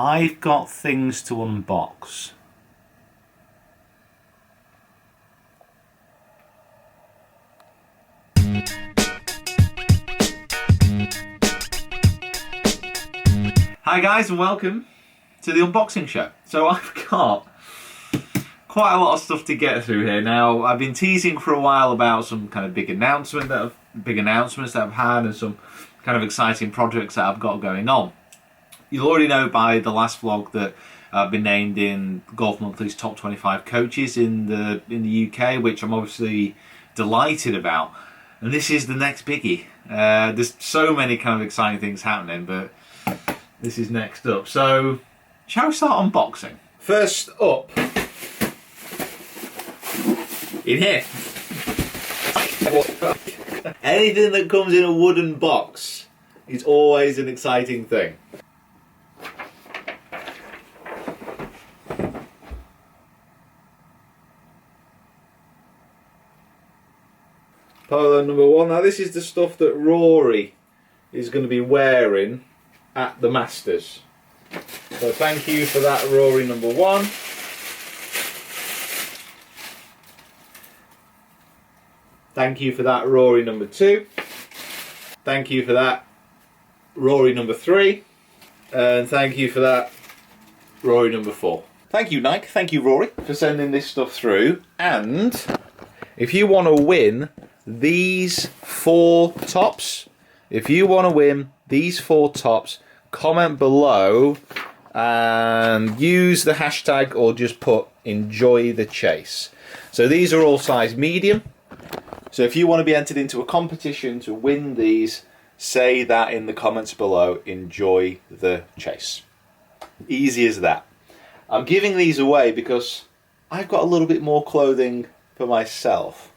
I've got things to unbox. Hi guys, and welcome to the unboxing show. So I've got quite a lot of stuff to get through here. Now, I've been teasing for a while about some kind of big announcements that I've had, and some kind of exciting projects that I've got going on. You'll already know by the last vlog that I've been named in Golf Monthly's top 25 coaches in the UK, which I'm obviously delighted about. And this is the next biggie. There's so many kind of exciting things happening, but this is next up. So, shall we start unboxing? First up, in here. Anything that comes in a wooden box is always an exciting thing. Polo number one. Now this is the stuff that Rory is going to be wearing at the Masters. So thank you for that, Rory number one. Thank you for that, Rory number two. Thank you for that, Rory number three. And thank you for that, Rory number four. Thank you, Nike. Thank you, Rory, for sending this stuff through. And if you want to win these four tops, comment below and use the hashtag or just put enjoy the chase. So these are all size medium. So if you want to be entered into a competition to win these, say that in the comments below, enjoy the chase. Easy as that. I'm giving these away because I've got a little bit more clothing for myself.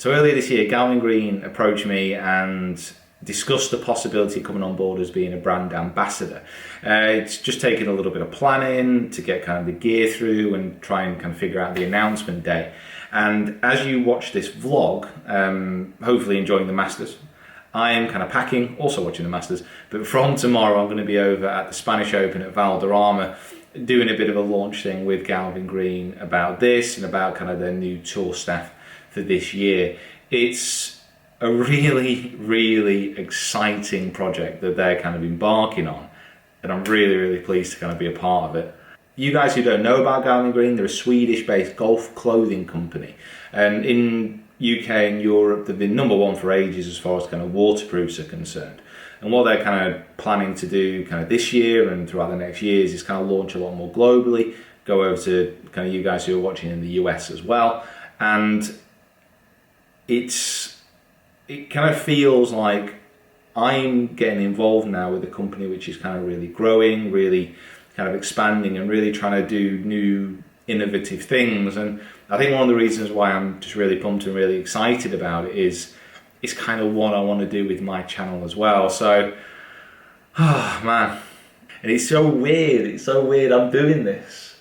So earlier this year, Galvin Green approached me and discussed the possibility of coming on board as being a brand ambassador. It's just taken a little bit of planning to get kind of the gear through and try and kind of figure out the announcement day. And as you watch this vlog, hopefully enjoying the Masters, I am kind of packing, also watching the Masters, but from tomorrow I'm going to be over at the Spanish Open at Valderrama doing a bit of a launch thing with Galvin Green about this and about kind of their new tour staff for this year. It's a really, really exciting project that they're kind of embarking on, and I'm really, really pleased to kind of be a part of it. You guys who don't know about Galvin Green, they're a Swedish-based golf clothing company, and in UK and Europe they've been number one for ages as far as kind of waterproofs are concerned. And what they're kind of planning to do kind of this year and throughout the next years is kind of launch a lot more globally, go over to kind of you guys who are watching in the US as well, and it kind of feels like I'm getting involved now with a company which is kind of really growing, really kind of expanding and really trying to do new innovative things. And I think one of the reasons why I'm just really pumped and really excited about it is it's kind of what I want to do with my channel as well. So, oh man, and it's so weird I'm doing this.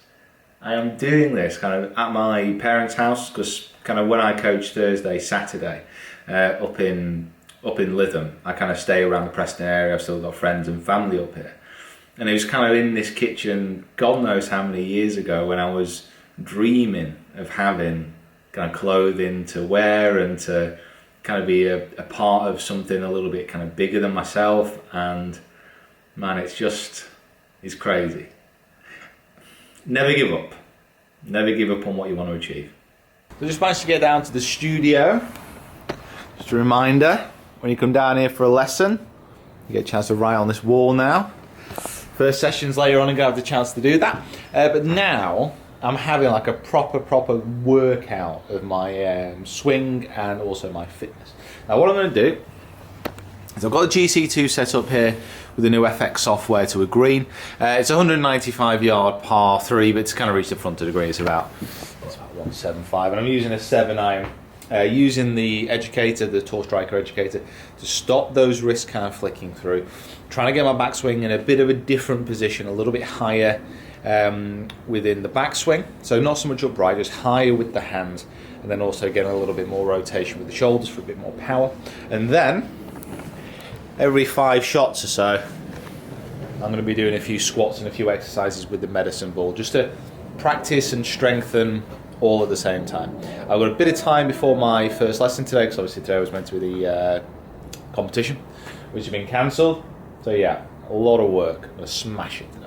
I am doing this kind of at my parents' house, because kind of when I coach Thursday, Saturday up in Lytham, I kind of stay around the Preston area. I've still got friends and family up here, and it was kind of in this kitchen God knows how many years ago when I was dreaming of having kind of clothing to wear and to kind of be a part of something a little bit kind of bigger than myself. And man, it's crazy. Never give up. Never give up on what you want to achieve. So just managed to get down to the studio. Just a reminder, when you come down here for a lesson, you get a chance to write on this wall now. First sessions later on, I'm going to have the chance to do that. But now, I'm having like a proper workout of my swing and also my fitness. Now what I'm going to do is I've got the GC2 set up here with the new FX software to a green. It's a 195 yard par 3, but to kind of reach the front of the green it's about 175, and I'm using a 7 iron. Using the educator, the Tour Striker educator, to stop those wrists kind of flicking through. Trying to get my backswing in a bit of a different position, a little bit higher within the backswing. So not so much upright, just higher with the hands, and then also getting a little bit more rotation with the shoulders for a bit more power. And then every 5 shots or so, I'm going to be doing a few squats and a few exercises with the medicine ball, just to practice and strengthen all at the same time. I've got a bit of time before my first lesson today, because obviously today was meant to be the competition, which has been cancelled. So yeah, a lot of work. I'm going to smash it today.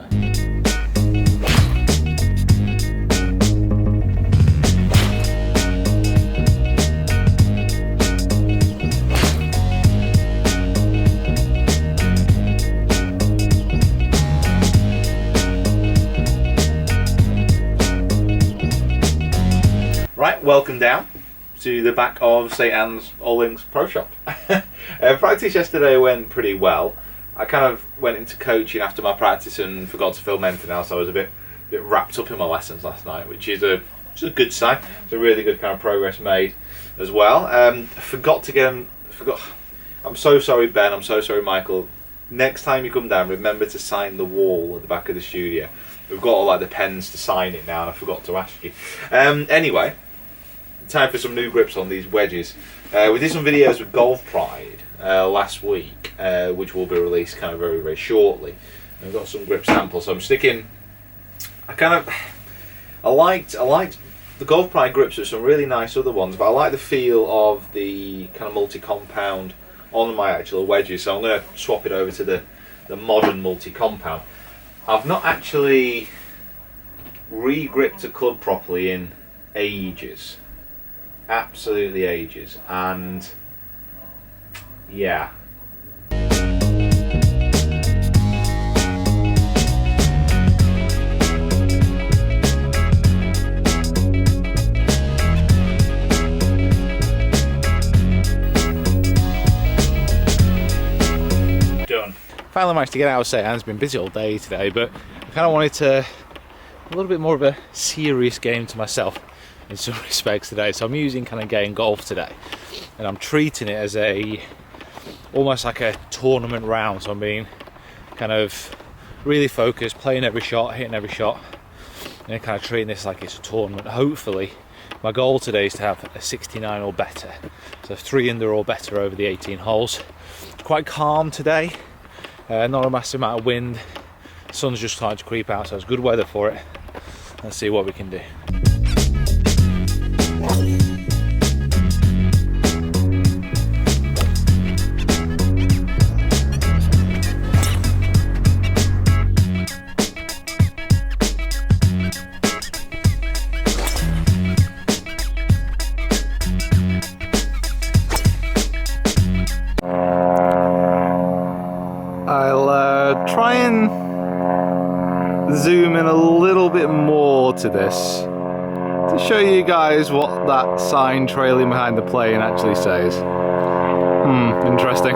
Right, welcome down to the back of St Anne's Allings Pro Shop. Practice yesterday went pretty well. I kind of went into coaching after my practice and forgot to film anything else. I was a bit wrapped up in my lessons last night, which is a good sign. It's a really good kind of progress made as well. I'm so sorry, Ben. I'm so sorry, Michael. Next time you come down, remember to sign the wall at the back of the studio. We've got all like the pens to sign it now, and I forgot to ask you. Anyway. Time for some new grips on these wedges. We did some videos with Golf Pride last week, which will be released kind of very, very shortly. And we've got some grip samples, so I'm sticking. I liked the Golf Pride grips. There's some really nice other ones, but I like the feel of the kind of multi-compound on my actual wedges. So I'm going to swap it over to the modern multi-compound. I've not actually re-gripped a club properly in ages. Absolutely ages, and yeah. Done. Finally managed to get out of St Anne's. It's been busy all day today, but I kind of wanted a little bit more of a serious game to myself in some respects today, so I'm using kind of game golf today, and I'm treating it as almost like a tournament round. So I'm being kind of really focused, playing every shot, hitting every shot, and kind of treating this like it's a tournament. Hopefully my goal today is to have a 69 or better, so 3 under or better over the 18 holes. Quite calm today, not a massive amount of wind, sun's just starting to creep out, so it's good weather for it. Let's see what we can do. I'll try and zoom in a little bit more to this to show you guys what that sign trailing behind the plane actually says. Interesting.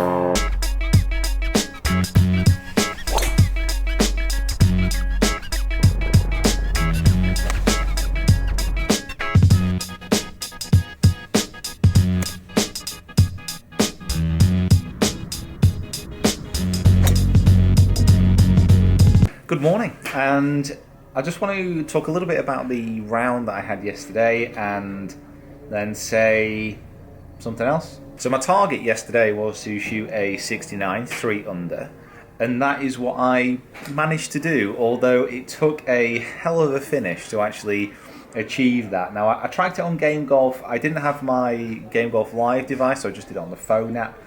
Good morning, and I just want to talk a little bit about the round that I had yesterday and then say something else. So my target yesterday was to shoot a 69, 3 under, and that is what I managed to do, although it took a hell of a finish to actually achieve that. Now I tracked it on Game Golf. I didn't have my Game Golf Live device, so I just did it on the phone app.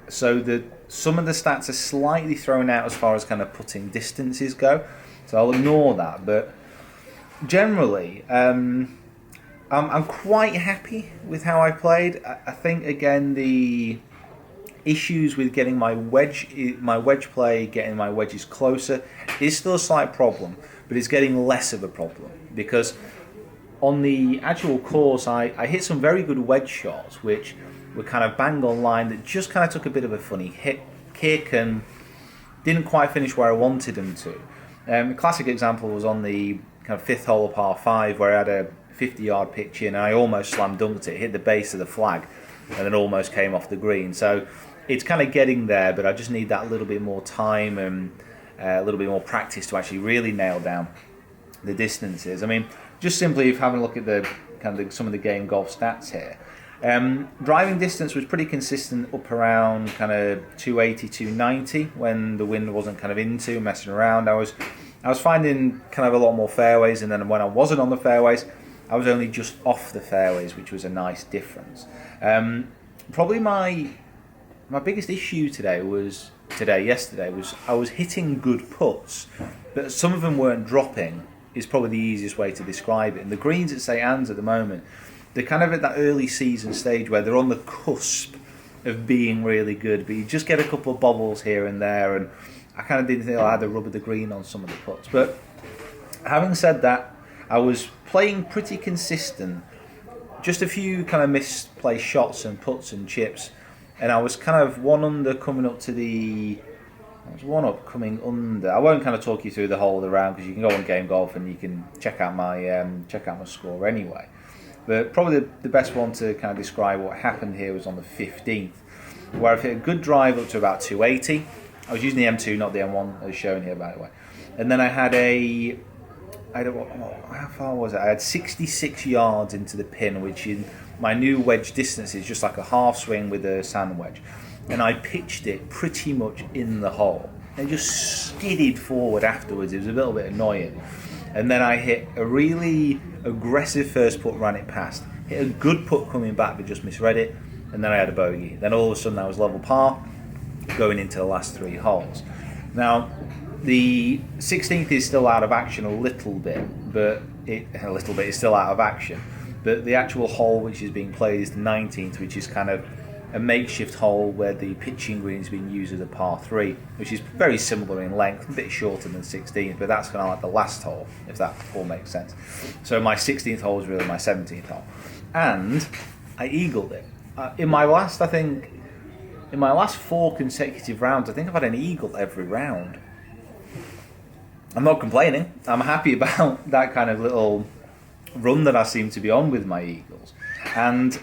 So some of the stats are slightly thrown out as far as kind of putting distances go, so I'll ignore that. But generally, I'm quite happy with how I played. I think again the issues with getting my wedge play, getting my wedges closer is still a slight problem, but it's getting less of a problem because on the actual course I hit some very good wedge shots which were kind of bang on line that just kind of took a bit of a funny kick, and didn't quite finish where I wanted them to. A classic example was on the kind of 5th hole of par 5 where I had a 50-yard pitch in and I almost slam dunked it, hit the base of the flag and then almost came off the green. So it's kind of getting there, but I just need that little bit more time and a little bit more practice to actually really nail down the distances. I mean, just simply if having a look at the kind of some of the game golf stats here. Driving distance was pretty consistent up around kind of 280, 290 when the wind wasn't kind of into messing around. I was finding kind of a lot more fairways, and then when I wasn't on the fairways, I was only just off the fairways, which was a nice difference. Probably my biggest issue yesterday was I was hitting good putts, but some of them weren't dropping. Is probably the easiest way to describe it. And the greens at St Anne's at the moment, they're kind of at that early season stage where they're on the cusp of being really good, but you just get a couple of bobbles here and there, and I kind of didn't think I had the rub of the green on some of the putts. But having said that, I was playing pretty consistent, just a few kind of misplaced shots and putts and chips, and I was kind of one under coming up to the... I was one up coming under. I won't kind of talk you through the whole of the round because you can go on Game Golf and you can check out my score anyway. But probably the best one to kind of describe what happened here was on the 15th, where I've hit a good drive up to about 280. I was using the M2, not the M1, as shown here, by the way. And then I had how far was it? I had 66 yards into the pin, which in my new wedge distance is just like a half swing with a sand wedge. And I pitched it pretty much in the hole and just skidded forward afterwards. It was a little bit annoying. And then I hit a really aggressive first putt, ran it past. Hit a good putt coming back, but just misread it. And then I had a bogey. Then all of a sudden I was level par going into the last 3 holes. Now, the 16th is still out of action a little bit, it's still out of action. But the actual hole which is being played is the 19th, which is kind of a makeshift hole where the pitching green is being used as a par 3, which is very similar in length, a bit shorter than 16th, but that's kind of like the last hole, if that all makes sense. So my 16th hole is really my 17th hole. And I eagled it. In my last 4 consecutive rounds, I think I've had an eagle every round. I'm not complaining. I'm happy about that kind of little run that I seem to be on with my eagles. And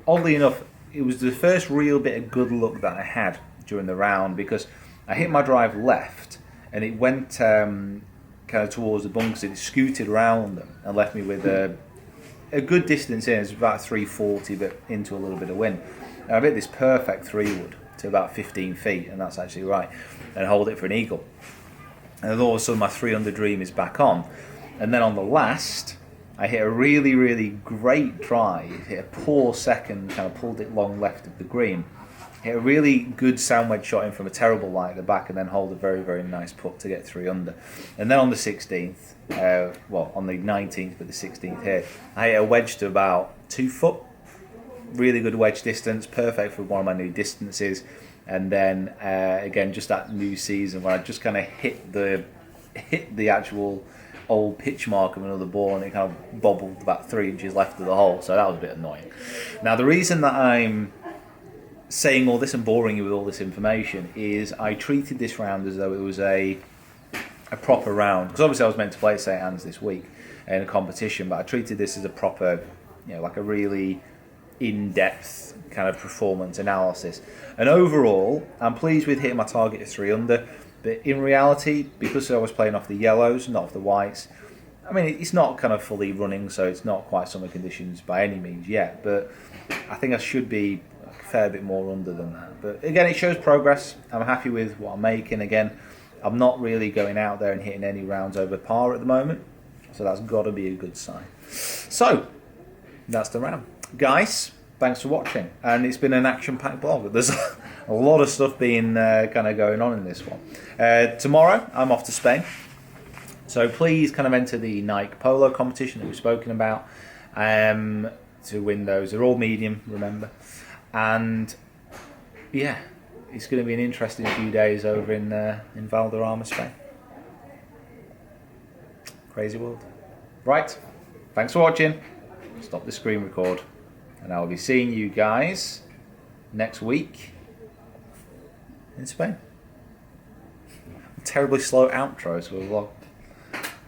oddly enough, it was the first real bit of good luck that I had during the round, because I hit my drive left and it went kind of towards the bunkers. It scooted around them and left me with a good distance in. It's about 340, but into a little bit of wind. And I hit this perfect 3-wood to about 15 feet, and that's actually right, and hold it for an eagle. And then all of a sudden my 3-under dream is back on. And then on the last, I hit a really, really great drive, hit a poor second, kind of pulled it long left of the green, hit a really good sound wedge shot in from a terrible lie at the back, and then hold a very, very nice putt to get 3 under. And then on the 16th, on the 19th, but the 16th here, I hit a wedge to about 2 foot, really good wedge distance, perfect for one of my new distances. And then again, just that new season where I just kind of hit the actual old pitch mark of another ball, and it kind of bobbled about 3 inches left of the hole, so that was a bit annoying. Now, the reason that I'm saying all this and boring you with all this information is I treated this round as though it was a proper round, because obviously I was meant to play St Anne's this week in a competition, but I treated this as a proper, like a really in-depth kind of performance analysis. And overall, I'm pleased with hitting my target of 3 under. But in reality, because I was playing off the yellows, not off the whites, I mean, it's not kind of fully running, so it's not quite summer conditions by any means yet. But I think I should be a fair bit more under than that. But again, it shows progress. I'm happy with what I'm making. Again, I'm not really going out there and hitting any rounds over par at the moment. So that's got to be a good sign. So, that's the round. Guys, thanks for watching. And it's been an action-packed blog. There's a lot of stuff being kind of going on in this one. Tomorrow, I'm off to Spain. So please kind of enter the Nike Polo competition that we've spoken about to win those. They're all medium, remember. And yeah, it's going to be an interesting few days over in Valderrama, Spain. Crazy world. Right, thanks for watching. Stop the screen record. And I'll be seeing you guys next week in Spain. terribly slow outro to a vlog.